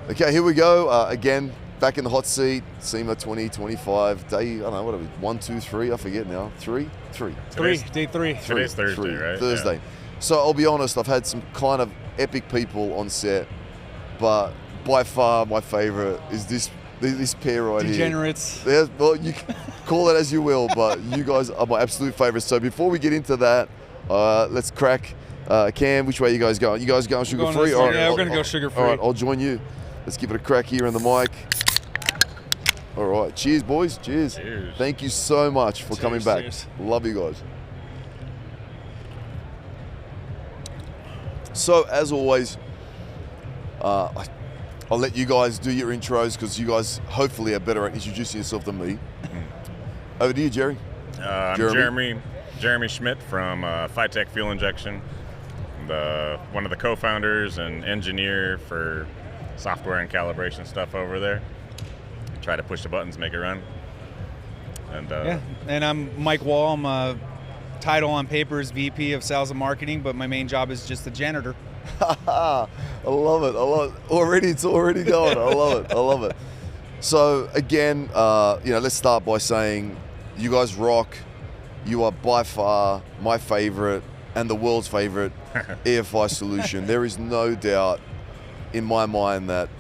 Okay, here we go. Again, back in the hot seat. SEMA 2025 day. I don't know what it was. 1, 2, 3. I forget now. Three. Day three. Today's Thursday, right? Thursday. Yeah. So I'll be honest. I've had some kind of epic people on set, but by far my favorite is this pair right Degenerates. here. Degenerates. Well, you can call it as you will, but you guys are my absolute favorites. So before we get into that, let's crack. Cam, which way are you guys going? You guys going sugar-free? Yeah, we're going to go sugar-free. All right, I'll join you. Let's give it a crack here on the mic. All right, cheers, boys. Cheers. Thank you so much for coming back. Cheers. Love you guys. So, as always, I'll let you guys do your intros because you guys hopefully are better at introducing yourself than me. Over to you, Jerry. I'm Jeremy Schmidt from FiTech Fuel Injection. One of the co-founders and engineer for software and calibration stuff over there. Try to push the buttons, make it run. And and I'm Mike Wahl. I'm title on paper is VP of Sales and Marketing, but my main job is just the janitor. I love it. It's already going. I love it. So again, let's start by saying you guys rock. You are by far my favorite and the world's favorite EFI solution. There is no doubt in my mind that,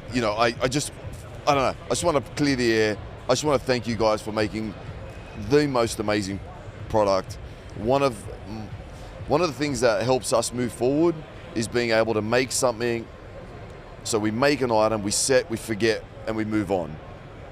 I don't know. I just want to clear the air. I just want to thank you guys for making the most amazing product. One of the things that helps us move forward is being able to make something. So we make an item, we set, we forget, and we move on.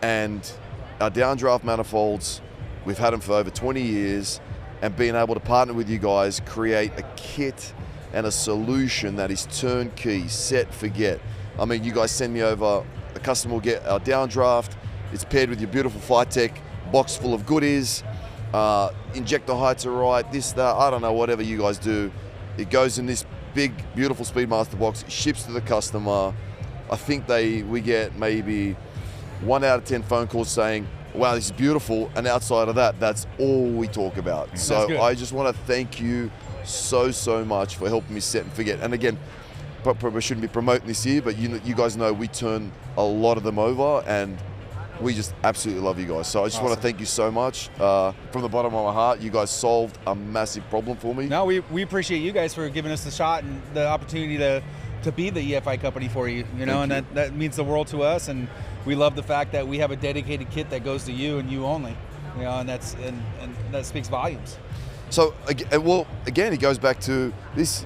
And our downdraft manifolds, we've had them for over 20 years, and being able to partner with you guys, create a kit and a solution that is turnkey, set, forget. I mean, you guys send me over, the customer will get our downdraft, it's paired with your beautiful FiTech box full of goodies, injector heights are right, this, that, I don't know, whatever you guys do. It goes in this big, beautiful Speedmaster box, it ships to the customer. I think we get maybe 1 out of 10 phone calls saying, wow, this is beautiful, and outside of that, that's all we talk about. So I just want to thank you so much for helping me set and forget. And again, probably shouldn't be promoting this here, but you guys know we turn a lot of them over, and we just absolutely love you guys. So I just want to thank you so much. From the bottom of my heart, you guys solved a massive problem for me. No, we appreciate you guys for giving us the shot and the opportunity to be the EFI company for you, that means the world to us, and we love the fact that we have a dedicated kit that goes to you and you only, and that speaks volumes. So, again, it goes back to this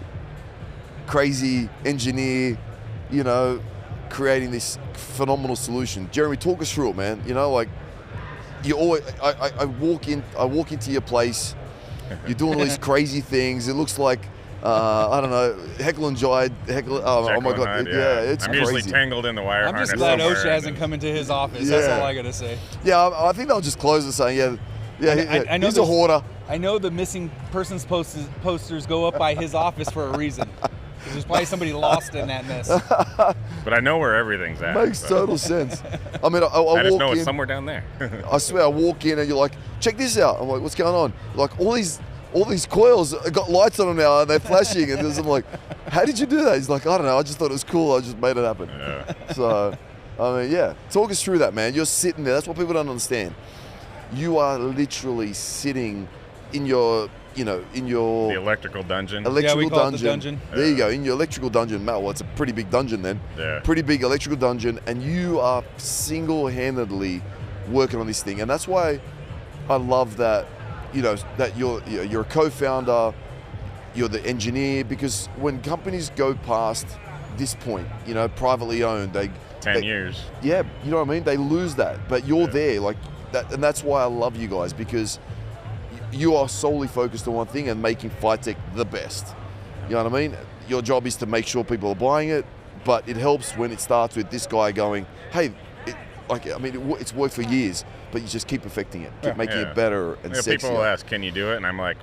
crazy engineer, creating this phenomenal solution. Jeremy, talk us through it, man. You always, I walk into your place, you're doing all these crazy things. It looks like, I don't know, Heckle and Jide. Oh my God, Hyde, yeah, it's crazy. I'm usually tangled in the wire harness. I'm just glad OSHA hasn't come into his office. That's all I gotta say. Yeah, I think they'll just close it saying, I know he's a hoarder. I know the missing persons posters go up by his office for a reason. There's probably somebody lost in that mess. But I know where everything's at. Makes total sense. I mean, I just walk know in, it's somewhere down there. I swear, I walk in and you're like, check this out. I'm like, what's going on? Like, all these coils got lights on them now and they're flashing. And I'm like, how did you do that? He's like, I don't know. I just thought it was cool. I just made it happen. Yeah. So, I mean, yeah. Talk us through that, man. You're sitting there. That's what people don't understand. You are literally sitting in your, the electrical dungeon. We call it the dungeon. There you go, in your electrical dungeon. Well, it's a pretty big dungeon then. Yeah. Pretty big electrical dungeon, and you are single-handedly working on this thing. And that's why I love that, that you're a co-founder, you're the engineer, because when companies go past this point, privately owned, 10 years. Yeah, you know what I mean? They lose that, but you're there, like that, and that's why I love you guys, because you are solely focused on one thing and making FiTech the best. You know what I mean? Your job is to make sure people are buying it, but it helps when it starts with this guy going, hey, it's worked for years, but you just keep perfecting it, keep making it better and sexier. People will ask, can you do it? And I'm like,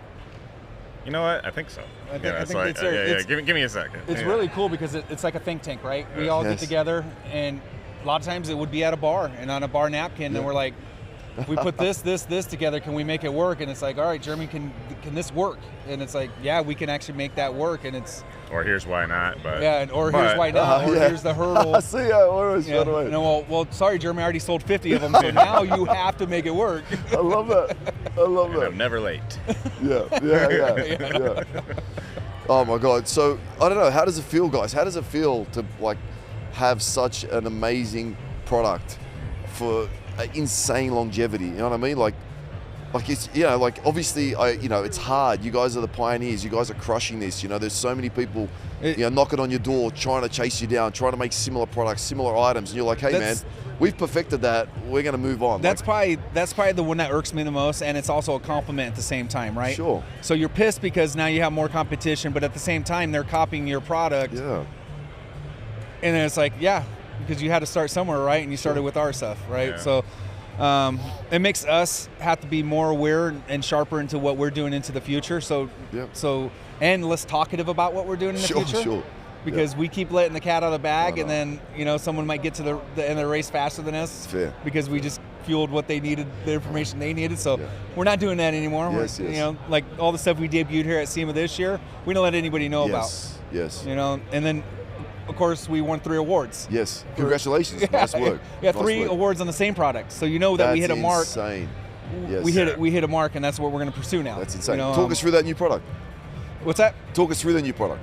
you know what? I think so. I think give me a second. It's really cool because it's like a think tank, right? We all get together, and a lot of times it would be at a bar and on a bar napkin, and we're like, if we put this together, can we make it work? And it's like, all right, Jeremy, can this work? And it's like, yeah, we can actually make that work. And it's or here's why not, but here's why not, or here's the hurdle. I see how it works. Yeah. No, well, sorry, Jeremy, I already sold 50 of them, so now you have to make it work. I love that. and I'm never late. Yeah. Oh my God. So I don't know. How does it feel, guys? How does it feel to like have such an amazing product for insane longevity? You know what I mean? Like it's, you know, like obviously it's hard. You guys are the pioneers. You guys are crushing this. You know, there's so many people, knocking on your door, trying to chase you down, trying to make similar products, similar items, and you're like, hey man, we've perfected that. We're going to move on. That's probably the one that irks me the most, and it's also a compliment at the same time, right? Sure. So you're pissed because now you have more competition, but at the same time they're copying your product. Yeah. And then it's like, yeah, because you had to start somewhere, right? And you started with our stuff, right? Yeah. So it makes us have to be more aware and sharper into what we're doing into the future. So, and less talkative about what we're doing in the future. Sure. Because we keep letting the cat out of the bag, and then someone might get to the end of the race faster than us. Fair. Because we just fueled what they needed, the information they needed. So we're not doing that anymore. Yes. Like all the stuff we debuted here at SEMA this year, we don't let anybody know about. Yes. And then of course we won 3 awards. Yes. Congratulations. Nice work. Yeah, 3 awards on the same product. So that we hit a mark. That's insane. Yes. We hit a mark, and that's what we're going to pursue now. That's insane. Talk us through that new product. What's that? Talk us through the new product.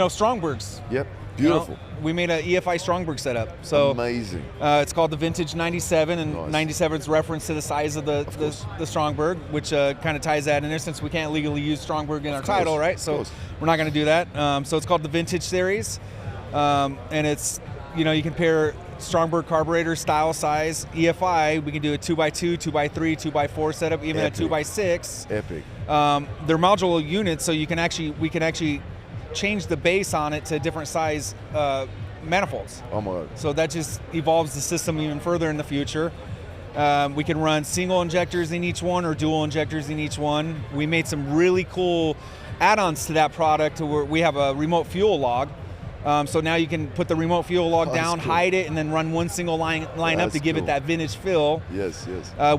Strongbergs. Yep. Beautiful. We made an EFI Strongberg setup. So amazing. It's called the Vintage 97, and Nice. 97 is reference to the size of the Strongberg, which kind of ties that in there since we can't legally use Strongberg in our title, right? So we're not going to do that. So it's called the Vintage Series, and it's you compare Strongberg carburetor style size EFI. We can do a 2x2, 2x3, 2x4 setup, even Epic. a 2x6. Epic. They're modular units, so we can actually change the base on it to different size manifolds. Oh my God. So that just evolves the system even further in the future. We can run single injectors in each one or dual injectors in each one. We made some really cool add-ons to that product to where we have a remote fuel log. So now you can put the remote fuel log down, cool. hide it, and then run one single line up to give it that vintage feel. Yes.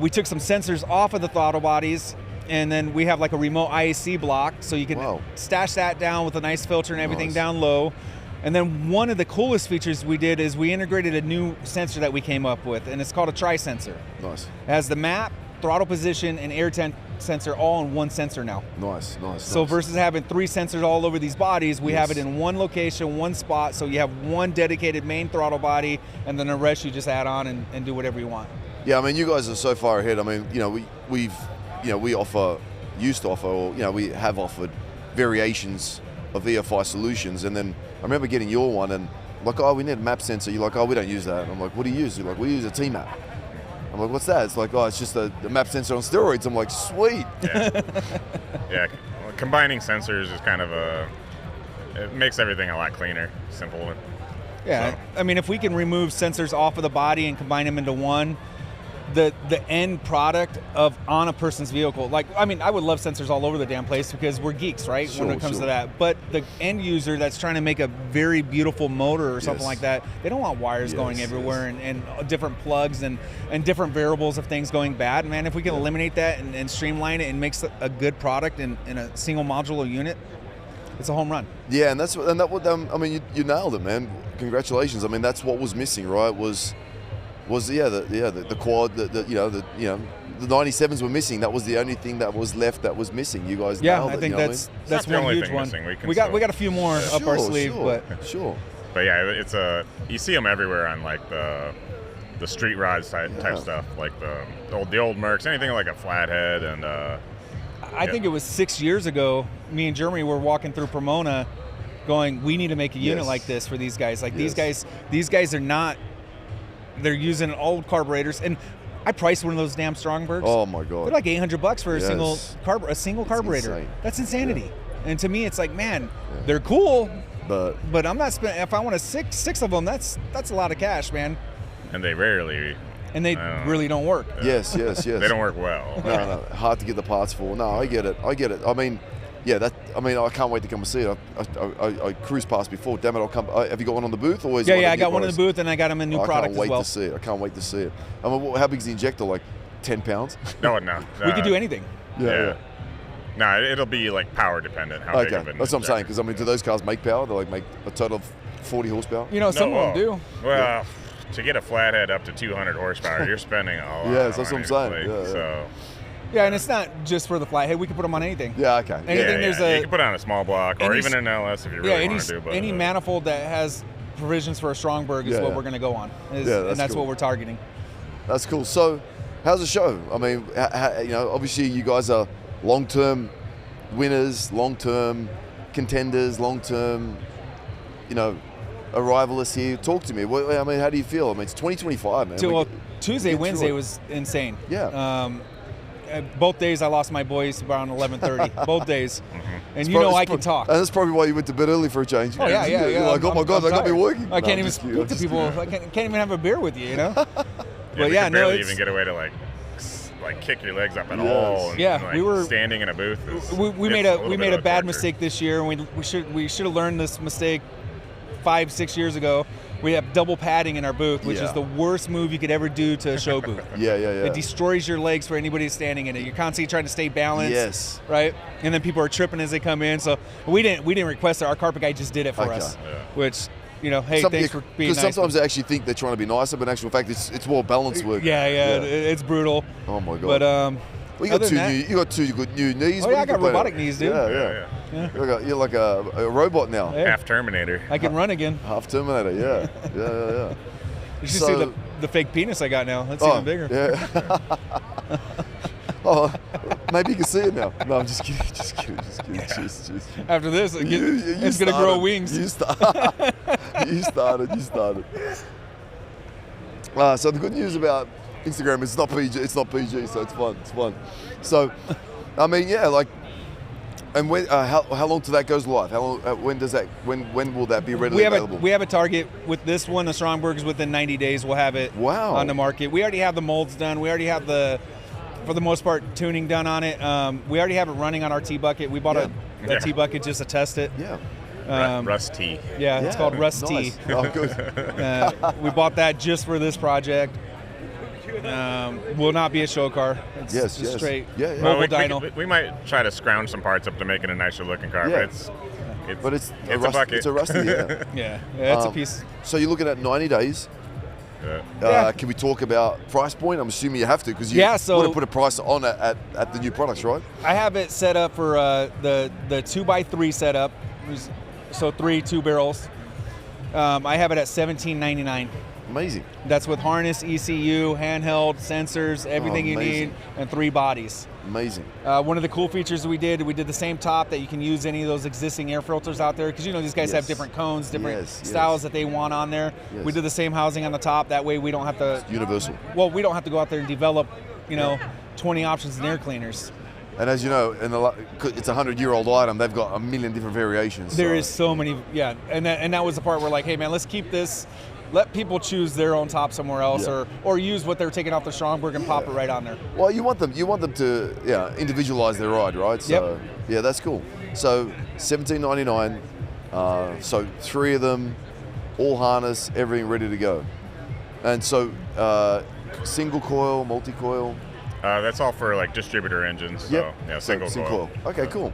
We took some sensors off of the throttle bodies, and then we have like a remote IAC block, so you can stash that down with a nice filter and everything down low. And then one of the coolest features we did is we integrated a new sensor that we came up with, and it's called a tri-sensor. Nice. It has the map, throttle position, and air temp sensor all in one sensor now. Nice. So versus having 3 sensors all over these bodies, we have it in one location, one spot, so you have one dedicated main throttle body, and then the rest you just add on and do whatever you want. Yeah, I mean, you guys are so far ahead. I mean, we used to offer, or we have offered variations of EFI solutions, and then I remember getting your one and like, oh, we need a map sensor. You're like, oh, we don't use that. And I'm like, what do you use? You're like, we use a T-map. I'm like, what's that? It's like, oh, it's just a map sensor on steroids. I'm like, sweet. Yeah. Well, combining sensors is kind of it makes everything a lot cleaner, simple. Yeah, so. I mean, if we can remove sensors off of the body and combine them into one, the end product on a person's vehicle, like, I mean, I would love sensors all over the damn place because we're geeks, right? When it comes to that. But the end user that's trying to make a very beautiful motor or something like that, they don't want wires going everywhere and different plugs and different variables of things going bad. Man, if we can eliminate that and streamline it and makes a good product in a single modular unit, it's a home run. Yeah, and I mean, you nailed it, man. Congratulations. I mean, that's what was missing, right? Was the quad, the 97s were missing. That was the only thing that was left that was missing. You guys nailed it. I think that's one huge one. We got a few more up our sleeve, Sure. But yeah, you see them everywhere on like the street rods type stuff, like the old Mercs, anything like a flathead and. I think it was 6 years ago. Me and Jeremy were walking through Pomona, going, we need to make a unit like this for these guys. Like these guys are not. They're using old carburetors, and I priced one of those damn Strongbergs. Oh my God! They're like $800 for a single carburetor. Insane. That's insanity. Yeah. And to me, it's like, man, they're cool, but I'm not spending. If I want six of them, that's a lot of cash, man. And they rarely. And they really don't work. Yes. They don't work well. No, hard to get the parts for. No, I get it. I mean, yeah, I mean, I can't wait to come and see it. I cruised past before. Damn it, I'll come. Have you got one on the booth? Or is Yeah, I got one in the booth, and I got them in new product as well. I can't wait to see it. I can't wait to see it. I mean, how big is the injector? Like 10 pounds? No. We could do anything. Yeah. No, it'll be like power dependent. How big of an that's what I'm saying. injector. Because I mean, do those cars make power? They like make a total of 40 horsepower? You know, some of them do. Well, to get a flathead up to 200 horsepower, you're spending a lot. Yes, that's what I'm saying. So. Yeah, and it's not just for the flathead. We can put them on anything. Yeah, okay. Anything you can put it on a small block or even an LS if you really want to do. But any manifold that has provisions for a Strongberg is what we're going to go on. And that's what we're targeting. That's cool. So, how's the show? I mean, you know, obviously you guys are long-term winners, long-term contenders, long-term, you know, arrivalists here. Talk to me. I mean, how do you feel? I mean, it's 2025, man. Well, Tuesday, Wednesday was insane. Yeah. Both days I lost my boys around 11:30. Both days. And I can talk. And that's probably why you went to bed early for a change. Oh, yeah. You're like, oh my God, I got to be working. I can't even speak to people. I can't even have a beer with you, you know? But we barely even get away to like kick your legs up at all. And, we were standing in a booth. We made a bad mistake this year, and we should have learned this mistake 5-6 years ago. We have double padding in our booth, which is the worst move you could ever do to a show booth. It destroys your legs for anybody standing in it. You're constantly trying to stay balanced. Yes. Right? And then people are tripping as they come in. So we didn't request it. Our carpet guy just did it for us. Yeah. Which, you know, hey, thanks for being nice. Because sometimes they actually think they're trying to be nicer, but in actual fact, it's more balanced work. Yeah, it's brutal. Oh my God. But well, you got two good new knees. Oh yeah, I got robotic knees, dude. Yeah. You're like a robot now. Yeah. Half Terminator. I can run again. Half Terminator. Yeah. You should see the fake penis I got now. That's even bigger. Yeah. Maybe you can see it now. No, I'm just kidding. Just kidding. Just. After this, it's gonna grow wings. You started. So the good news about Instagram is it's not PG, so it's fun. So, I mean, and when how long till that goes live? How long? When will that be readily available? We have a target with this one. The Strongbergs within 90 days we'll have it on the market. We already have the molds done. We already have for the most part, tuning done on it. We already have it running on our T-Bucket. We bought a T-Bucket just to test it. Yeah. Rust T. Yeah, it's called Rust T. Nice. Oh, good. We bought that just for this project. Will not be a show car. It's straight mobile dyno. We might try to scrounge some parts up to make it a nicer looking car, but it's a bucket. It's a Rusty, yeah, it's a piece. So you're looking at 90 days. Can we talk about price point? I'm assuming you have to because you want to put a price on it at the new products, right? I have it set up for the 2x3 setup, so 2 barrels. I have it at $17.99. Amazing. That's with harness, ECU, handheld, sensors, everything you need, and 3 bodies. Amazing. One of the cool features we did the same top that you can use any of those existing air filters out there, because these guys have different cones, different styles that they want on there. We did the same housing on the top. That way we don't have to... It's universal. Well, we don't have to go out there and develop, 20 options in air cleaners. And as you know, it's a 100-year-old item. They've got a million different variations. There is so many, and that was the part where like, hey man, let's keep this. Let people choose their own top somewhere else, or use what they're taking off the Strongberg and pop it right on there. Well, you want them to individualize their ride, right? So that's cool. So $17.99. So 3 of them, all harness, everything ready to go. And so single coil, multi coil. That's all for like distributor engines. So, single coil. Okay, cool.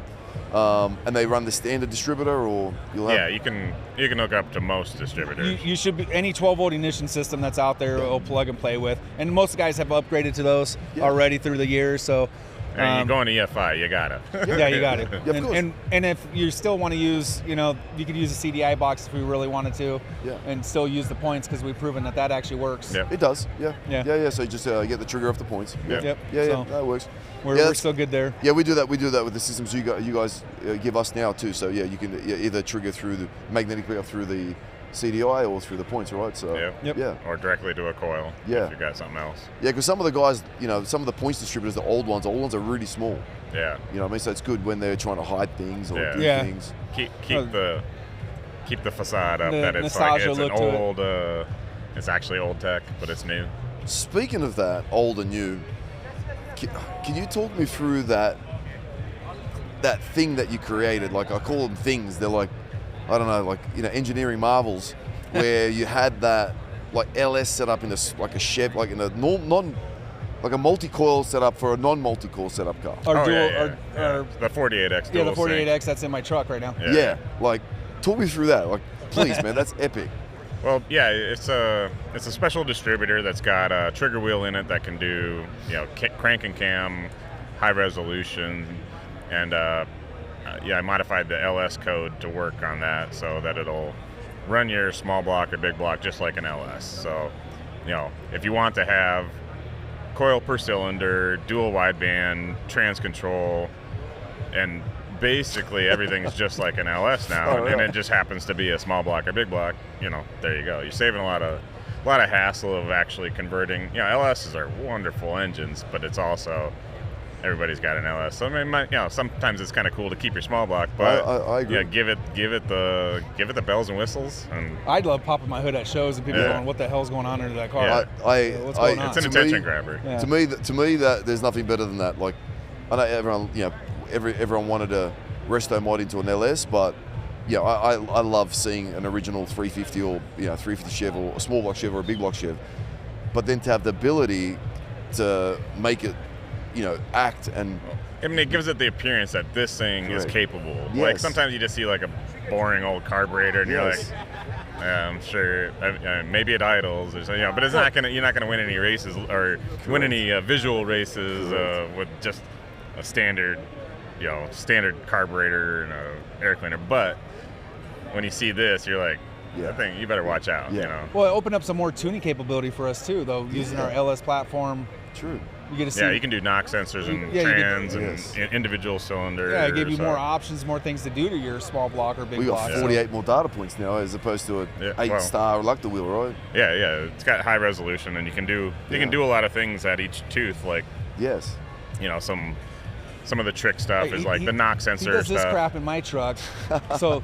And they run the standard distributor, or you'll have... you can hook up to most distributors. You should be any 12-volt ignition system that's out there. Will plug and play with, and most guys have upgraded to those already through the years. So, you're going to EFI, you got it. You got it. Yeah, of course. And if you still want to use, you could use a CDI box if we really wanted to, and still use the points because we've proven that actually works. It does. Yeah. So you just get the trigger off the points. Yeah. That works. We're still good there. Yeah, we do that. We do that with the systems you guys give us now too. So you can either trigger through the magnetic pickup through the CDI or through the points, right? So or directly to a coil. If you got something else. Yeah, because some of the guys, some of the points distributors, the old ones are really small. Yeah. You know what I mean? So it's good when they're trying to hide things or do things. Keep the facade up that it's like it's an old. It's actually old tech, but it's new. Speaking of that, old and new. Can you talk me through that that thing that you created. Like I call them things. They're like, I don't know, like engineering marvels, where you had that like LS set up in like a Chev, like in a like a multi-coil setup for a non-multi-coil setup car. Or the 48X. Yeah, the 48X that's in my truck right now. Yeah, like talk me through that. Like, please, man, that's epic. Well, yeah, it's a special distributor that's got a trigger wheel in it that can do crank and cam, high resolution, and I modified the LS code to work on that so that it'll run your small block or big block just like an LS. So, if you want to have coil per cylinder, dual wideband, trans control, and basically everything's just like an LS now, and it just happens to be a small block or big block. There you go. You're saving a lot of hassle of actually converting. LSs are wonderful engines, but it's also everybody's got an LS. So I mean, sometimes it's kind of cool to keep your small block, but I agree. give it the bells and whistles. And I'd love popping my hood at shows and people going, "What the hell's going on under that car?" Yeah. What's going on? It's an attention grabber. Yeah. To me, that there's nothing better than that. Like, I know everyone wanted a resto mod into an LS, but I love seeing an original 350 or 350 Chev or a small block Chev or a big block Chev, but then to have the ability to make it act, and I mean, it gives it the appearance that this thing is capable. Yes. Like sometimes you just see like a boring old carburetor, and you're like, I'm sure, maybe it idles or something, but you're not gonna win any races or win any visual races with just a standard carburetor and a air cleaner. But when you see this, you're like, that thing, you better watch out. Well, it opened up some more tuning capability for us too, though, using our LS platform. True. You get to see. Yeah, you can do knock sensors and trans and individual cylinder. Yeah, it gave you more options, more things to do to your small block or big block. We got 48 more data points now as opposed to an 8-star reluctor wheel, right? Yeah, it's got high resolution, and you can do a lot of things at each tooth, like some of the trick stuff is like the knock sensor he does this crap in my truck. So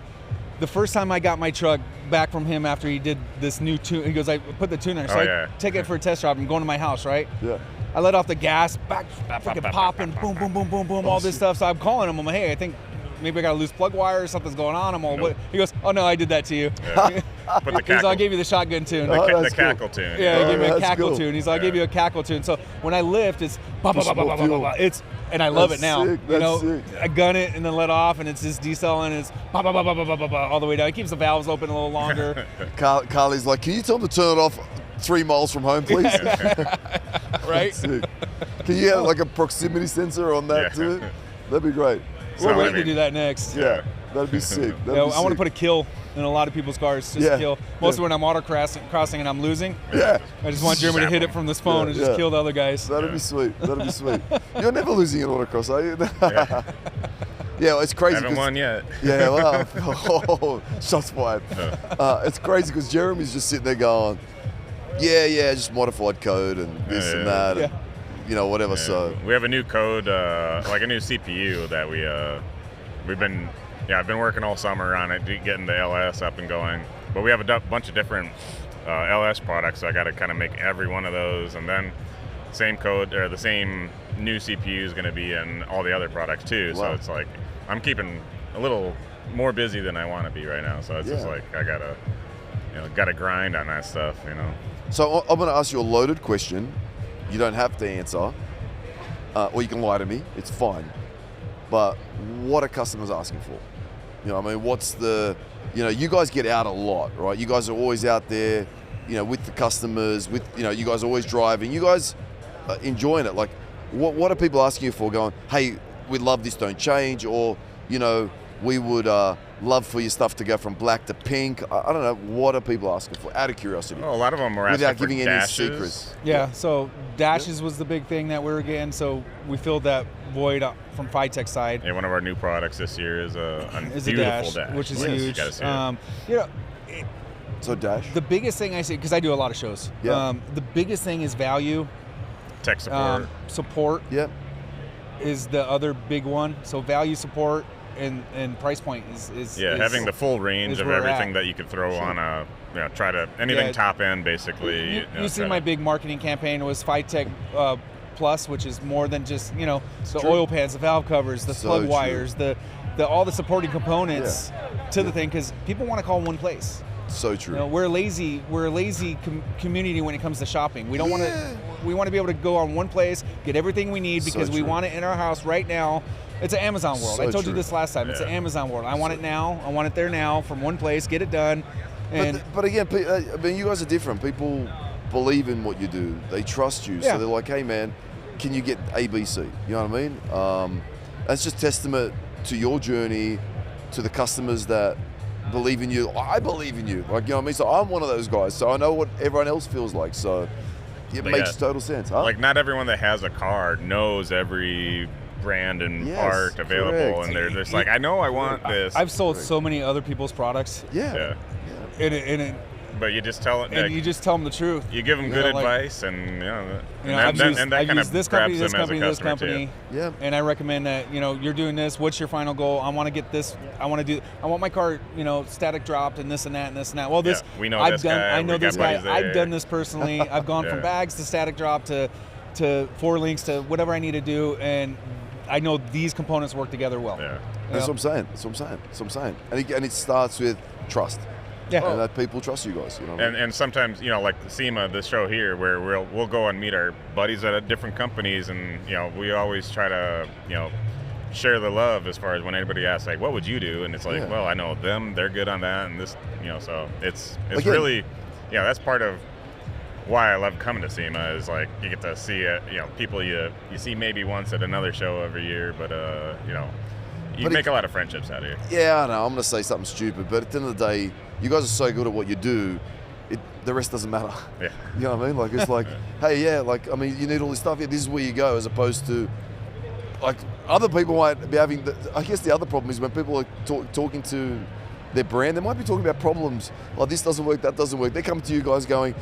the first time I got my truck back from him after he did this new tune, he goes, I put the tune in. So I take it for a test drive. I'm going to my house, right? Yeah. I let off the gas, back fucking popping, boom, boom, boom, boom, boom, all this stuff. So I'm calling him. I'm like, hey, I think maybe I got a loose plug wire or something's going on. I'm all, what? He goes, oh no, I did that to you. Yeah. Put the cackle. He's like, I gave you the shotgun tune. The cackle tune. Yeah, he gave me a cackle tune. He's like, I gave you a cackle tune. So when I lift, it's it's, and I love it now. Sick. I gun it and then let off, and it's just decelling, and it's all the way down. It keeps the valves open a little longer. Carly's like, can you tell him to turn it off 3 miles from home, please? Right? Can you have like a proximity sensor on that too? That'd be great. We're waiting to do that next. Yeah, that'd be sick. I want to put a kill in a lot of people's cars. Just a kill. Mostly when I'm crossing and I'm losing. Yeah. I just want Jeremy to hit it from this phone and just kill the other guys. That'd be sweet. You're never losing an autocross, are you? Yeah, it's crazy. Haven't won yet. Yeah, well, shots fired. It's crazy because Jeremy's just sitting there going, just modified code and this and that. And, whatever. Yeah. So we have a new code, like a new CPU that I've been working all summer on it, getting the LS up and going. But we have a bunch of different LS products, so I got to kind of make every one of those, and then same code or the same new CPU is going to be in all the other products too. Wow. So it's like I'm keeping a little more busy than I want to be right now. So it's just like I gotta grind on that stuff. So I'm going to ask you a loaded question. You don't have to answer, or you can lie to me. It's fine. But what are customers asking for? What's the, you guys get out a lot, right? You guys are always out there, with the customers, you guys are always driving. You guys are enjoying it. Like, what are people asking you for? Going, hey, we love this, don't change, or, we would love for your stuff to go from black to pink. I don't know. What are people asking for? Out of curiosity. Oh, a lot of them are asking without for giving dashes. any secrets. Yeah. So dashes was the big thing that we were getting. So we filled that void up from FiTech side. Yeah, one of our new products this year is a beautiful dash, which is huge. You gotta see it. So dash. The biggest thing I see, because I do a lot of shows. Yeah. The biggest thing is value. Tech support. Support. Yep. Is the other big one. So value, support, and price point is having the full range of everything that you could throw on a try to anything top end basically. You see my big marketing campaign was FiTech plus, which is more than just, you know, the true. oil pans, the valve covers, the So plug true. wires, the all the supporting components to the thing, because people want to call one place. So true. You know, we're a lazy community when it comes to shopping. We don't want to. We want to be able to go on one place, get everything we need, because we true. want it in our house right now. It's an Amazon world. So I told you true. this last time. It's an Amazon world. I want it now. I want it there now, from one place. Get it done. And But again, I mean, you guys are different. People believe in what you do. They trust you. Yeah. So they're like, hey, man, can you get A, B, C? You know what I mean? That's just testament to your journey, to the customers that believe in you. I believe in you. Like, you know what I mean? So I'm one of those guys. So I know what everyone else feels like. So it makes total sense. Huh? Like, not everyone that has a car knows every brand and part available, correct. and they're just like, I know I want this. I've sold so many other people's products. Yeah. But you just tell it, and you just tell them the truth. you give them You good know, like, advice, and I've that used kind of this company, grabs this them as a company, this customer company, too. Yeah. and I recommend that, you know, you're doing this. What's your final goal? I want to get this. I want my car, you know, static dropped and this and that and this and that. Well, this we know I've this done. guy, I know we got this guy. buddies there. I've done this personally. I've gone from bags to static drop to 4 links to whatever I need to do, and I know these components work together well. Yeah. That's what I'm saying. That's what I'm saying. And it starts with trust. Yeah. And that people trust you guys. You know what I mean? And sometimes, you know, like SEMA, the show here, where we'll go and meet our buddies at different companies, and, you know, we always try to, you know, share the love as far as when anybody asks, like, what would you do? And it's like, well, I know them, they're good on that, and this, you know, so it's Again, really, you know, that's part of why I love coming to SEMA, is like you get to see it, you know, people you see maybe once at another show every year, but you know, you make a lot of friendships out here. Yeah, I know. I'm going to say something stupid, but at the end of the day, you guys are so good at what you do, the rest doesn't matter. Yeah. You know what I mean? Like, it's like, hey, yeah, like, I mean, you need all this stuff. Yeah, this is where you go, as opposed to, like, other people might be having, I guess the other problem is when people are talking to their brand, they might be talking about problems. Like, this doesn't work, that doesn't work. They come to you guys going,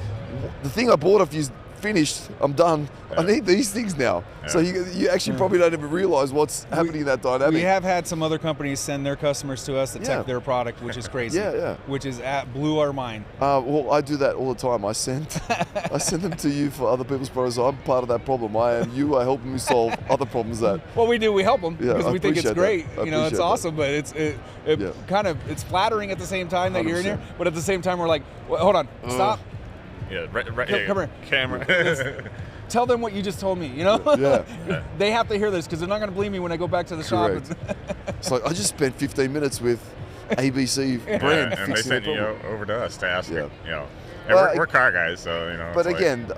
the thing I bought off you is finished, I'm done. I need these things now. So you actually probably don't even realize what's happening in that dynamic. We have had some other companies send their customers to us to tech their product, which is crazy. Which is blew our mind. Well, I do that all the time. I send them to you for other people's problems. I'm part of that problem. You are helping me solve other problems that. Well, we do. We help them because we think it's great. You know, it's awesome, but it's kind of, it's flattering at the same time that 100%. You're in here. But at the same time, we're like, well, hold on, stop. Yeah, come here. Camera. Tell them what you just told me, you know? They have to hear this because they're not going to believe me when I go back to the shop. It's like, I just spent 15 minutes with ABC brand. And they sent you over to us to ask you know. And we're car guys, so, you know. But again,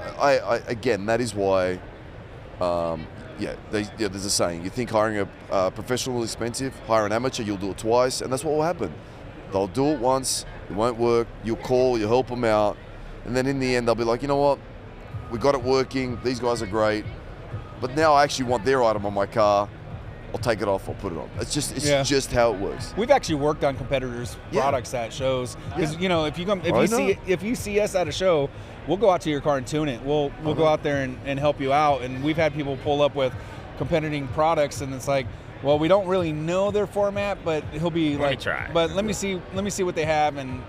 again, that is why, there's a saying, you think hiring a professional is expensive, hire an amateur, you'll do it twice, and that's what will happen. They'll do it once, it won't work, you'll call, you help them out, and then in the end, they'll be like, you know what, we got it working, these guys are great, but now I actually want their item on my car, I'll take it off, I'll put it on. It's just how it works. We've actually worked on competitors' products at shows, because you know, if you see us at a show, we'll go out to your car and tune it. We'll go out there and help you out, and we've had people pull up with competing products, and it's like, well, we don't really know their format, but he'll be like, but let me see what they have, and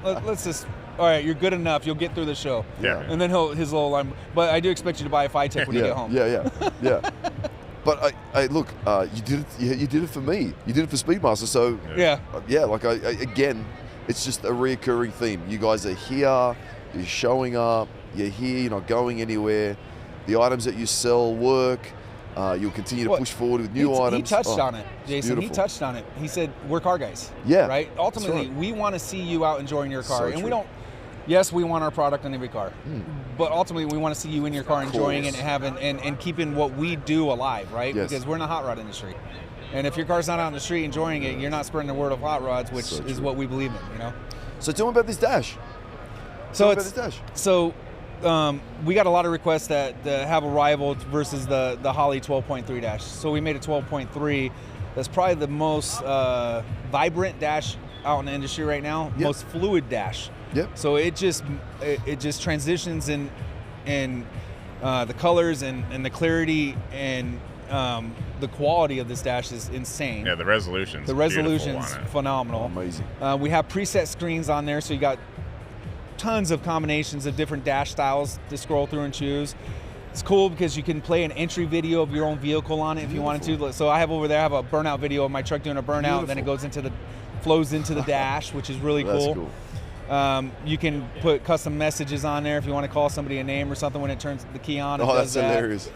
let's just, all right, you're good enough, you'll get through the show. Yeah. And then his little line, but I do expect you to buy a FiTech when you get home. Yeah. But I look, you did it for me. You did it for Speedmaster. So again, it's just a reoccurring theme. You guys are here, you're showing up, you're here, you're not going anywhere. The items that you sell work. You'll continue to push forward with new items. He touched on it, Jason. Beautiful. He touched on it. He said, we're car guys. Yeah. Right? Ultimately, we want to see you out enjoying your car. So and true. we don't, yes, we want our product on every car. But ultimately, we want to see you in your car enjoying it and keeping what we do alive, right? Yes. Because we're in the hot rod industry. And if your car's not out in the street enjoying it, you're not spreading the word of hot rods, which is what we believe in, you know? So tell me about this dash. We got a lot of requests that have a rival versus the Holley 12.3 dash. So we made a 12.3 that's probably the most vibrant dash out in the industry right now, most fluid dash. Yep. So it just transitions in the colors and the clarity and the quality of this dash is insane. Yeah, the resolution's phenomenal. Amazing. We have preset screens on there, so you got tons of combinations of different dash styles to scroll through and choose. It's cool because you can play an entry video of your own vehicle on it if you wanted to. So I have over there, I have a burnout video of my truck doing a burnout, and then it goes flows into the dash, which is really cool. You can put custom messages on there if you want to call somebody a name or something when it turns the key on. Oh, that's hilarious.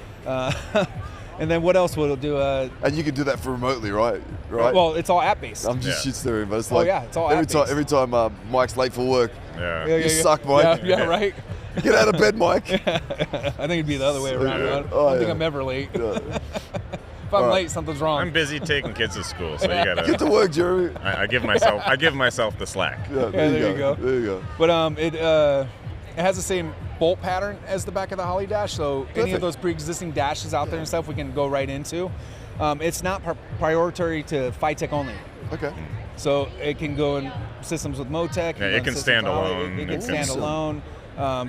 And then what else will it do? And you can do that for remotely, right? Well, it's all app-based. I'm just shit stirring, but it's like it's all app-based. every time Mike's late for work, Yeah. you suck, Mike. Yeah, right. Get out of bed, Mike. I think it'd be the other way around. I don't think I'm ever late. If I'm late, something's wrong. I'm busy taking kids to school, so you gotta get to work, Jeremy. I give myself the slack. Yeah, there you go. There you go. But it has the same bolt pattern as the back of the Holly dash, so any of those pre-existing dashes out there and stuff we can go right into. It's not priority to FiTech only. Okay. So it can go in systems with Motec. Yeah, it can stand alone. It can stand alone.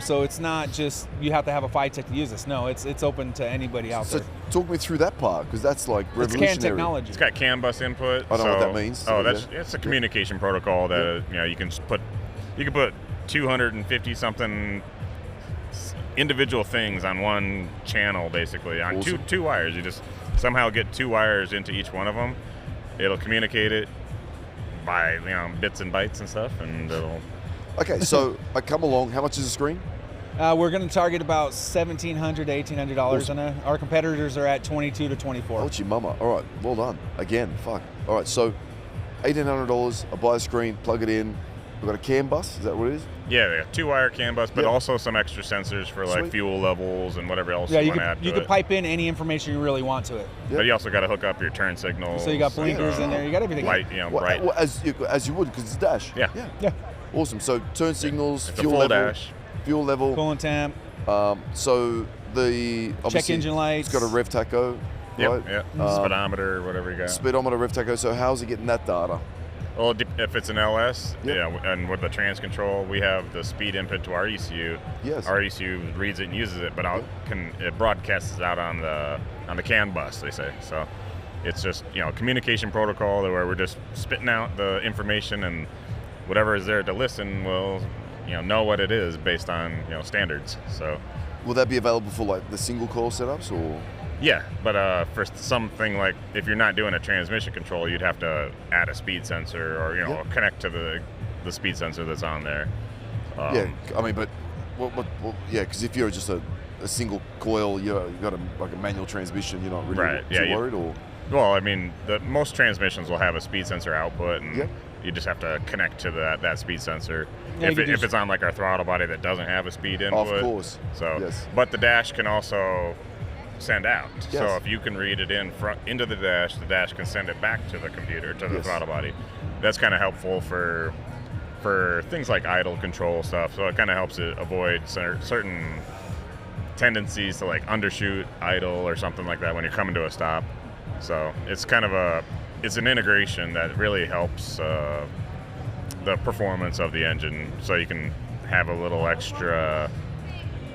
So it's not just you have to have a FiTech to use this. No, it's open to anybody out there. So talk me through that part, because that's like revolutionary. It's CAN technology. It's got CAN bus input. I don't know what that means. It's a communication protocol that you can put 250 something individual things on one channel, basically on two wires. You just somehow get 2 wires into each one of them. It'll communicate it by bits and bytes and stuff, and it'll. Okay, so I come along. How much is the screen? We're going to target about $1,700 to $1,800 on it. Our competitors are at $22 to $24. Oh, gee, mama. All right, well done. Again, fuck. All right, so $1,800. I buy a screen, plug it in. We've got a CAN bus. Is that what it is? Yeah, they got 2-wire CAN bus, but also some extra sensors for like fuel levels and whatever else you want to add to it. You can pipe in any information you really want to it. Yep. But you also got to hook up your turn signals. So you got blinkers in there. You got everything. Light, bright. Well, as you would, because it's a dash. Yeah. Awesome. So turn signals, it's fuel a full level, dash. fuel level, coolant temp. So the check engine lights. It's got a rev tacho, right? Yeah. Speedometer, whatever you got. Speedometer, rev tacho. So how's it getting that data? Well, if it's an LS, and with the trans control, we have the speed input to our ECU. Yes. Our ECU reads it and uses it, but it broadcasts out on the CAN bus, they say. So it's just communication protocol where we're just spitting out the information, and whatever is there to listen will know what it is based on standards. So will that be available for like the single coil setups or? Yeah, but for something like if you're not doing a transmission control, you'd have to add a speed sensor or connect to the speed sensor that's on there. Yeah, I mean, but because if you're just a single coil, you've got a manual transmission, you're not really too worried, or? Well, I mean, most transmissions will have a speed sensor output, and you just have to connect to that speed sensor. Yeah, if it's on like our throttle body that doesn't have a speed input. Of course. So, but the dash can also send out. Yes. So if you can read it into the dash can send it back to the computer, to the throttle body. That's kind of helpful for things like idle control stuff. So it kind of helps it avoid certain tendencies to like undershoot, idle, or something like that when you're coming to a stop. So it's kind of it's an integration that really helps the performance of the engine, so you can have a little extra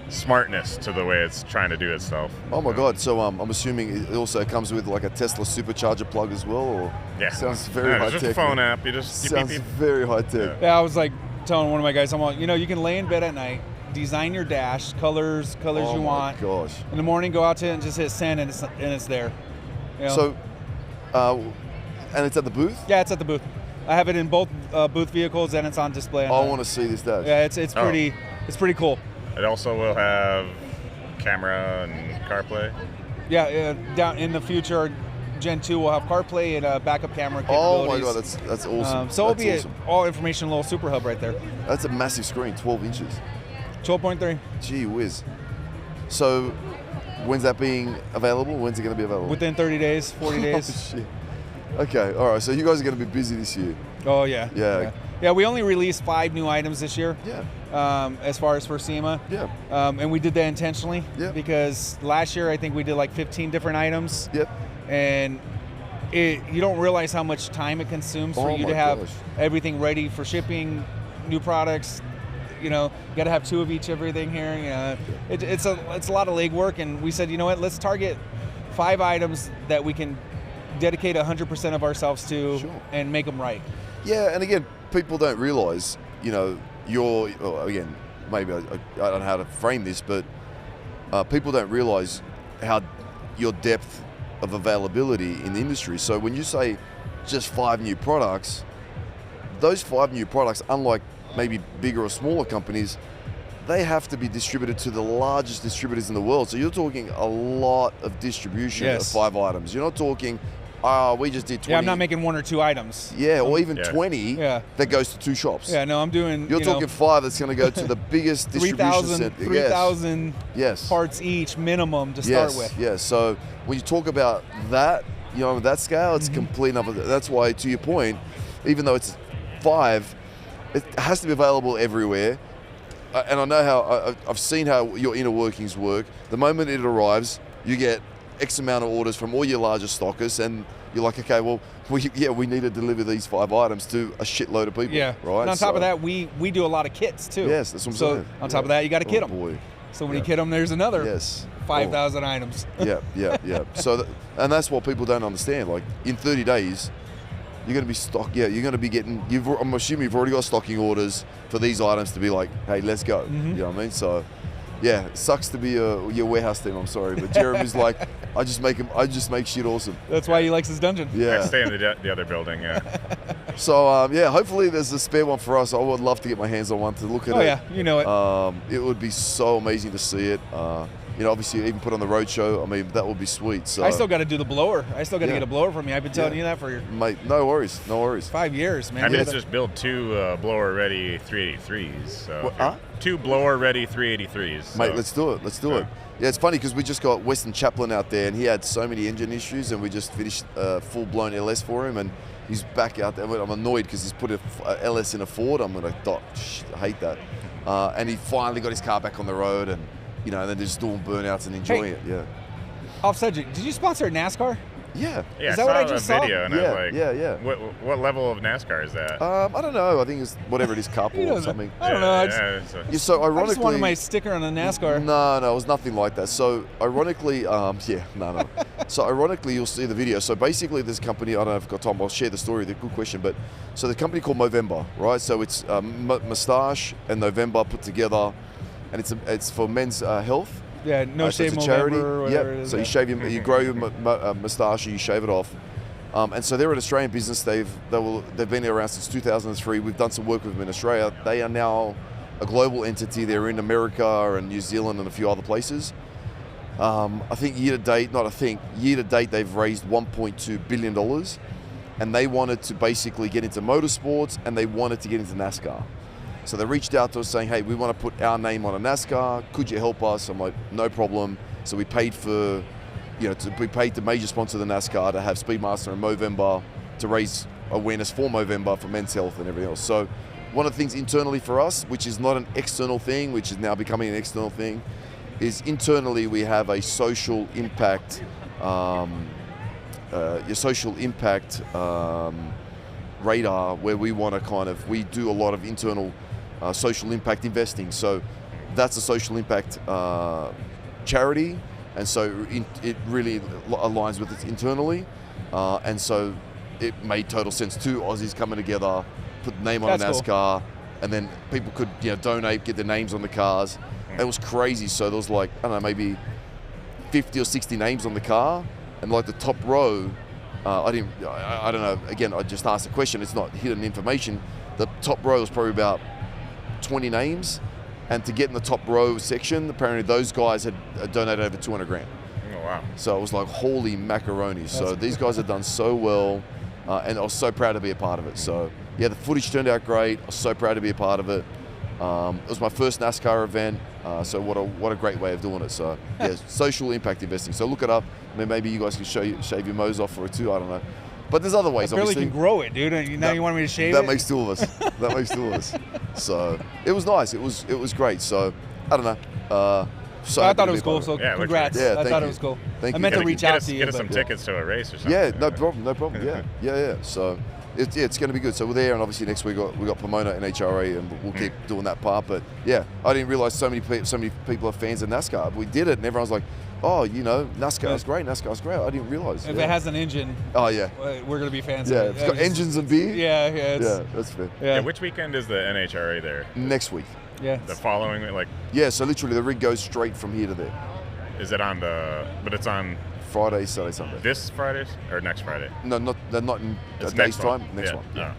smartness to the way it's trying to do itself. Oh my God! So I'm assuming it also comes with like a Tesla supercharger plug as well, or? Yeah. Sounds very high tech. It's just a phone app. Sounds very high tech. Yeah, I was like telling one of my guys, I'm like, you can lay in bed at night, design your dash, colors you want. Oh my gosh! In the morning, go out to it and just hit send, and it's there. So, and it's at the booth? Yeah, it's at the booth. I have it in both booth vehicles, and it's on display. I want to see this dash. Yeah, it's pretty cool. It also will have camera and CarPlay. Yeah, down in the future, Gen 2 will have CarPlay and backup camera capabilities. Oh my God, that's awesome. So it'll be all information little super hub right there. That's a massive screen, 12 inches. 12.3. Gee whiz. So when's that being available? When's it going to be available? Within 30 days, 40 days. Oh, shit. Okay, all right. So you guys are going to be busy this year. Oh, yeah. Yeah, we only released 5 new items this year. Yeah. As far as for SEMA. Yeah. And we did that intentionally. Yeah. Because last year I think we did like 15 different items. Yep. And you don't realize how much time it consumes for you to have everything ready for shipping, new products. You got to have 2 of each everything here. It's a lot of legwork, and we said, let's target 5 items that we can dedicate 100% of ourselves to and make them right. Yeah, and again, people don't realize, again, maybe I don't know how to frame this, but people don't realize how your depth of availability in the industry. So when you say just 5 new products, those 5 new products, unlike maybe bigger or smaller companies, they have to be distributed to the largest distributors in the world. So you're talking a lot of distribution of 5 items. You're not talking, we just did 20. Yeah, I'm not making 1 or 2 items. Yeah, or even 20 that goes to 2 shops. Yeah, no, I'm doing. You're talking 5 that's going to go to the biggest distribution center. 3,000 parts each minimum to start with. Yes. So when you talk about that, that scale, it's complete enough. That's why, to your point, even though it's 5, it has to be available everywhere. And I know how, I've seen how your inner workings work. The moment it arrives, you get X amount of orders from all your larger stockers, and you're like, okay, well, we need to deliver these 5 items to a shitload of people. Yeah. Right. And on top of that, we do a lot of kits too. Yes, that's what I'm saying. So on top of that, you got to kit them. Boy. So when you kit them, there's another 5,000 items. Yeah. So, and that's what people don't understand. Like in 30 days, you're going to be stock. Yeah, you're going to be getting. I'm assuming you've already got stocking orders for these items to be like, hey, let's go. You know what I mean? So, yeah, it sucks to be your warehouse team. I'm sorry, but Jeremy's like, I just make shit awesome. That's why he likes his dungeon. I stay in the other building. Yeah. So hopefully there's a spare one for us. I would love to get my hands on one to look at it. Oh yeah, you know it. It would be so amazing to see it. Obviously even put on the road show. I mean, that would be sweet. So I still got to do the blower. I still got to get a blower from you. I've been telling you that for mate. No worries. 5 years, man. I mean, just build 2 blower-ready 383s. So 2 blower-ready 383s. So. Mate, let's do it. Yeah, it's funny because we just got Weston Chaplin out there, and he had so many engine issues, and we just finished full-blown LS for him, and he's back out there. I'm annoyed because he's put a LS in a Ford. I'm like, I hate that. And he finally got his car back on the road, and then they're just doing burnouts and enjoying it. Yeah. Off subject, did you sponsor NASCAR? Yeah. Yeah, is that what I just saw? Video, and I was like, what level of NASCAR is that? I don't know. I think it's whatever it is, carpool or something. I don't know. So ironically, I just wanted my sticker on the NASCAR. No, it was nothing like that. So ironically, So ironically, you'll see the video. So basically, this company, I don't know if I've got time, I'll share the story. The good question, but so the company called Movember, right? So it's Moustache and November put together, and it's for men's health. Yeah, no shave it's a charity. Or whatever it is. So you shave you grow your moustache, you shave it off. And so they're an Australian business. They've been around since 2003. We've done some work with them in Australia. They are now a global entity. They're in America and New Zealand and a few other places. I think year to date they've raised $1.2 billion, and they wanted to basically get into motorsports, and they wanted to get into NASCAR. So they reached out to us saying, hey, we want to put our name on a NASCAR. Could you help us? I'm like, no problem. So we paid for, we paid the major sponsor of the NASCAR to have Speedmaster and Movember to raise awareness for Movember, for men's health and everything else. So one of the things internally for us, which is not an external thing, which is now becoming an external thing, is internally we have a social impact, radar where we want to we do a lot of internal social impact investing. So that's a social impact charity, and so it really aligns with it internally, and so it made total sense. 2 Aussies coming together, put the name on a NASCAR, and then people could donate, get their names on the cars. It was crazy. So there was like, I don't know, maybe 50 or 60 names on the car, and like the top row, I don't know, again, I just asked the question, it's not hidden information. The top row was probably about 20 names, and to get in the top row section, apparently those guys had donated over 200 grand. Oh, wow. So it was like, holy macaroni. So these guys have done so well, and I was so proud to be a part of it. So yeah, the footage turned out great. I was so proud to be a part of it. It was my first NASCAR event, so what a great way of doing it. So yeah, social impact investing. So look it up. I mean, maybe you guys can shave your mows off for it too. I don't know, but there's other ways. I barely obviously can grow it, dude. Now you want me to shave that it? Makes 2 of us. That makes 2 of us. So it was nice. It was great. So I don't know. So I thought it was cool. So congrats. Yeah, I thought it was cool. Thank I you. meant to reach out to you. Get us some tickets to a race or something. Yeah, no problem. Yeah. So. It's going to be good. So we're there, and obviously next week we got Pomona and HRA, and we'll keep doing that part. But yeah, I didn't realize so many people are fans of NASCAR. We did it, and everyone's like, "Oh, NASCAR's great. NASCAR's great." I didn't realize. If it has an engine, we're going to be fans. Yeah, of it. It's got engines and beer. Yeah, that's fair. Yeah, which weekend is the NHRA there? Next week. Yeah. The following, Yeah, so literally the rig goes straight from here to there. Is it on the? But it's on Friday, Saturday, Sunday. this Friday or next Friday? No, not in a It's day's next one. time. Next Yeah. one. Yeah.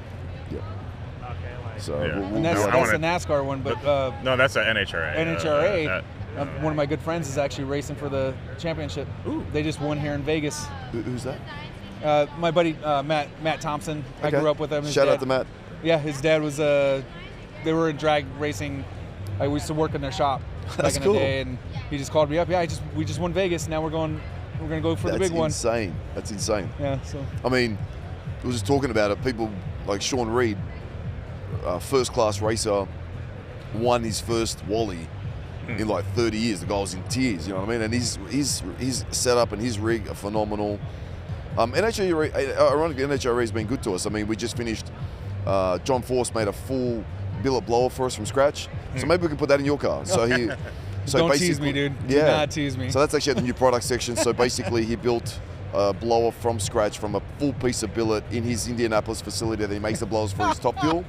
So Yeah. we'll And I that's wanna- the NASCAR one, but No, that's an NHRA. NHRA. One of my good friends is actually racing for the championship. Ooh. They just won here in Vegas. who's that? My buddy Matt Thompson. I Okay. grew up with him. His Shout dad, out to Matt. Yeah, his dad was. They were in drag racing. I used to work in their shop That's back in cool. the day, and he just called me up. Yeah, we just won Vegas. Now we're gonna go for the That's big one. insane. That's insane. Yeah. So I mean, we were just talking about it. People like Sean Reed, first class racer, won his first Wally in like 30 years. The guy was in tears, you know what I mean? And his setup and his rig are phenomenal. NHRA, ironically, NHRA has been good to us. I mean, we just finished. John Force made a full billet blower for us from scratch, so maybe we can put that in your car. So he. So don't basically, tease me, dude. Yeah. Do not tease me. So that's actually at the new product section. So basically, he built a blower from scratch from a full piece of billet in his Indianapolis facility that he makes the blowers for his Top Fuel.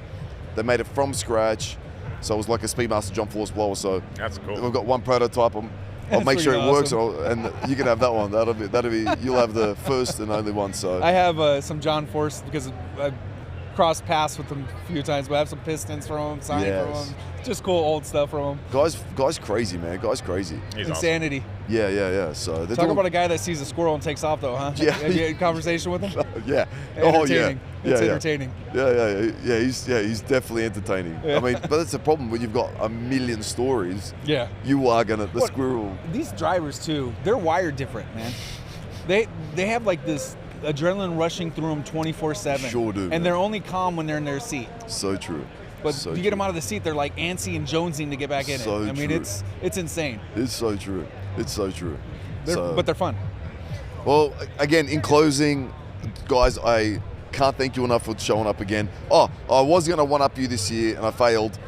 They made it from scratch, so it was like a Speedmaster John Force blower. So That's cool. we've got one prototype. I'll That's make sure it freaking works, awesome. and you can have that one. That'll be. You'll have the first and only one. So I have some John Force because I've crossed paths with him a few times, but I have some pistons from him, signing from Yes. him. Just cool old stuff from him. guys, crazy man. Guys, crazy. He's Insanity. Yeah. So they're Talk doing, about a guy that sees a squirrel and takes off, though, huh? Yeah. Have you had a conversation with him? yeah. Oh yeah. Entertaining. It's entertaining. Yeah. He's definitely entertaining. Yeah. I mean, but that's the problem when you've got a million stories. Yeah. You are gonna the What- squirrel. These drivers too, they're wired different, man. They have like this adrenaline rushing through them 24/7. Sure do, And man. they're only calm when they're in their seat. So true. But so you get true. them out of the seat, they're like antsy and jonesing to get back in So it. I mean, true. it's insane. It's so true. It's so true. So- But they're fun. Well, again, in closing, guys, I can't thank you enough for showing up again. Oh, I was going to one-up you this year, and I failed.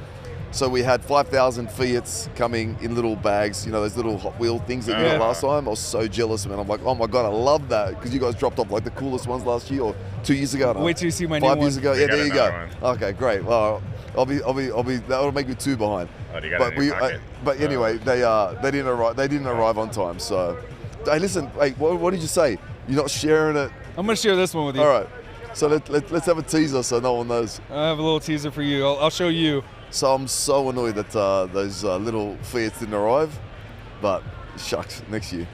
So we had 5,000 Fiats coming in little bags, you know, those little Hot Wheel things that you got Yeah. last time. I was so jealous, man. I'm like, oh my God, I love that, because you guys dropped off like the coolest ones last year or 2 years ago. Wait till you see my new 5 years one. ago. We Yeah, got there you go. another Okay, great. Well, I'll be. That'll make me 2 behind. Oh, do you got it in your pocket? But anyway, they didn't arrive. They didn't arrive on time. So, hey, listen. Wait, what did you say? You're not sharing it. I'm gonna share this one with you. All right. So let's have a teaser so no one knows. I have a little teaser for you. I'll show you. So I'm so annoyed that those little Fiats didn't arrive, but shucks, next year.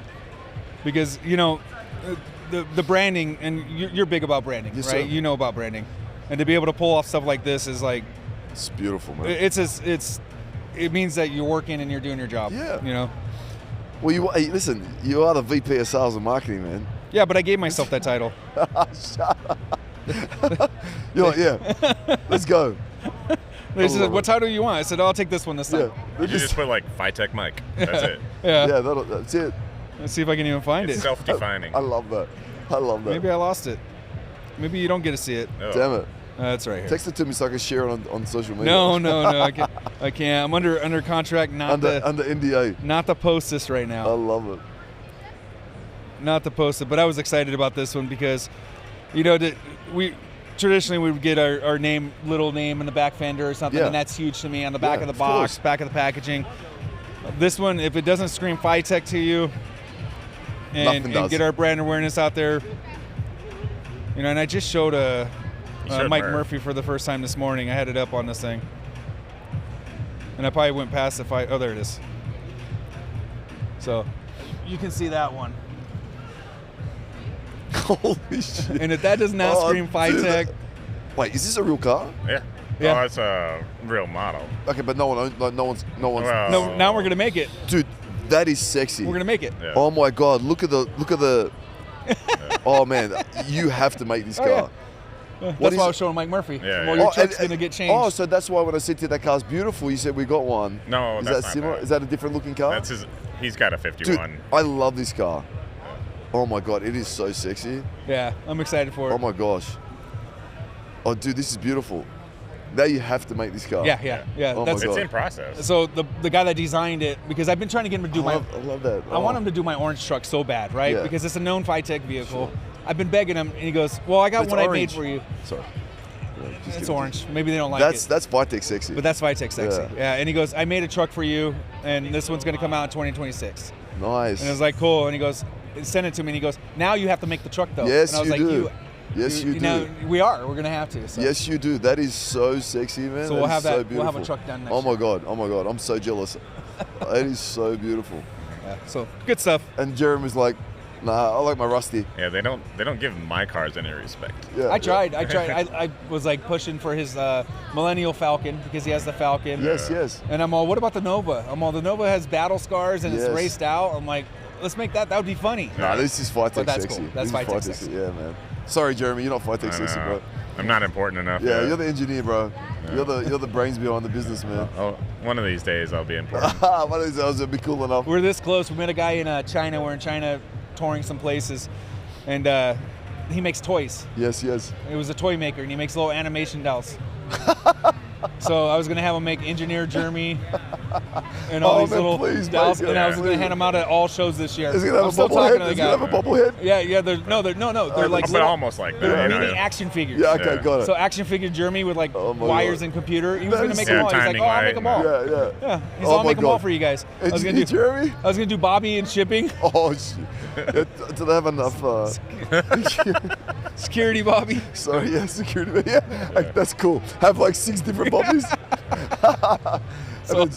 Because you know the branding, and you're big about branding, Yes, right? sir. You know about branding, and to be able to pull off stuff like this is like It's beautiful, man. it means that you're working and you're doing your job. Yeah. You know. Well, hey, listen, you are the VP of Sales and Marketing, man. Yeah, but I gave myself that title. Shut up. You're like, yeah, let's go. They said, love "What it. title do you want?" I said, "I'll take this one this Yeah, time." You just put like FiTech Mike. That's it. Yeah. yeah, that's it. Let's see if I can even find It's it. self-defining. I love that. I love that. Maybe I lost it. Maybe you don't get to see it. Oh. Damn it. That's right here. Text it to me so I can share it on social media. No, I can't. I'm under contract not under NDA. not to post this right I now. love it. Not to post it, but I was excited about this one because, you know, we traditionally we would get our name, little name in the back fender or something, Yeah. and that's huge to me on the back Yeah, of the of box, course. back of the packaging. This one, if it doesn't scream FiTech to you, Nothing and does. get our brand awareness out there, you know, and I just showed You showed Mike Murph. Murphy for the first time this morning. I had it up on this thing, and I probably went past the fight. Oh, there it is. So you can see that one. Holy shit. And if that does not scream dude, FiTech, Wait, is this a real car? Yeah. Yeah. Oh, it's a real model. Okay, but no one's. Well, no, now we're gonna make it. Dude, that is sexy. We're gonna make it. Yeah. Oh my God! Look at the. Oh man, you have to make this car. Oh, yeah. What That's is why I it? was showing Mike Murphy. Yeah, Well, yeah. your truck's and- gonna get changed. Oh, so that's why when I said to you that car's beautiful, you said we got one. No, is that's that not similar? that. Is that a different looking car? That's his. He's got a Dude, 51. I love this car. Oh my God, it is so sexy. Yeah, I'm excited for it. Oh my gosh. Oh, dude, this is beautiful. Now you have to make this car. Yeah. Oh my That's It's God. in process. so the guy that designed it, because I've been trying to get him to do I love that. I want him to do my orange truck so bad, right? Yeah. Because it's a known FiTech vehicle. Sure. I've been begging him, and he goes, "Well, I got It's one I made orange. for you." Sorry. Just It's kidding. orange. Maybe they don't like That's it. that's FiTech sexy. But that's FiTech sexy. Yeah. Yeah. And he goes, I made a truck for you, and this one's going to come out in 2026. Nice. And I was like, cool. And he goes, send it to me. And he goes, now you have to make the truck though. Yes, and I was you like, do. Yes, you do. know, we are. We're going to have to. So. Yes, you do. That is so sexy, man. So we'll That have is so that. We'll beautiful. have a truck done next Oh my year. god. Oh my god. I'm so jealous. That is so beautiful. Yeah. So good stuff. And Jeremy's like, nah, I like my rusty. Yeah, they don't give my cars any respect. Yeah. I tried. I was like pushing for his Millennial Falcon because he has the Falcon. Yes, yes. And I'm all, what about the Nova? I'm all, the Nova has battle scars and Yes. it's raced out. I'm like, let's make that. That would be funny. Nah, this is FiTech But that's sexy. cool. That's This is FiTech sexy. Yeah, man. Sorry, Jeremy, you're not FiTech I sexy, know. bro. I'm not important enough. Yeah, yet. you're the engineer, bro. You're the brains behind the business, man. Oh, one of these days I'll be important. One of these days it'll be cool enough. We're this close. We met a guy in China. We're in China touring some places. And he makes toys. Yes, yes. It was a toy maker, and he makes little animation dolls. So I was going to have him make Engineer Jeremy and all Oh, these man, little please, dolls, make it. and I was going to Please. hand them out at all shows this year. Is it gonna have I'm a still bubble talking head? to the Is it gonna guy. have a bubble head? Yeah, they're like but little almost like that. mini you know? action figures. Yeah, okay, Yeah. got it. So action figure Jeremy with like Oh my wires God. and computer. He was That going to is make so- them all. He's like, timing oh, I'll right make them and- all. Yeah, yeah. Yeah, he's Oh all my make them all God. for you guys. I was Engineer going to do Jeremy? I was going to do Bobby and shipping. Oh, shit. Yeah, do they have enough? Security Bobby. Sorry, yeah, security. Yeah, like, that's cool. Have like 6 different bobbies. and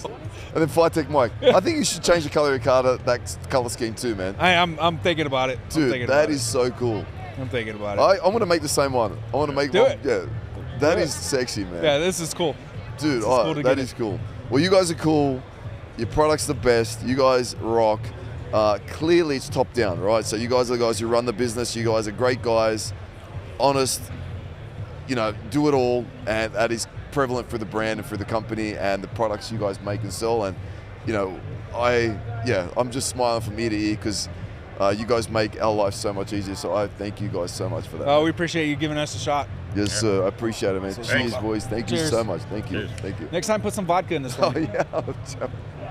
then FiTech Mike. I think you should change the color of your car to that color scheme too, man. I'm thinking about it. I'm Dude, thinking that about is so cool. it. I'm thinking about it. I want to make the same one. I want to make Do one. it. Yeah, that Do is it. sexy, man. Yeah, this is cool. Dude, This is cool to that get is it. cool. Well, you guys are cool. Your product's the best. You guys rock. Clearly, it's top down, right? So you guys are the guys who run the business. You guys are great guys, honest. You know, do it all, and that is prevalent for the brand and for the company and the products you guys make and sell. And you know, I'm just smiling from ear to ear because you guys make our life so much easier. So I thank you guys so much for that. Oh, we appreciate you giving us a shot. Yes, sir. I appreciate it, man. So Cheers, thanks. boys. Thank you Cheers. so much. Thank you. Cheers. Thank you. Next time, put some vodka in this Oh one. yeah.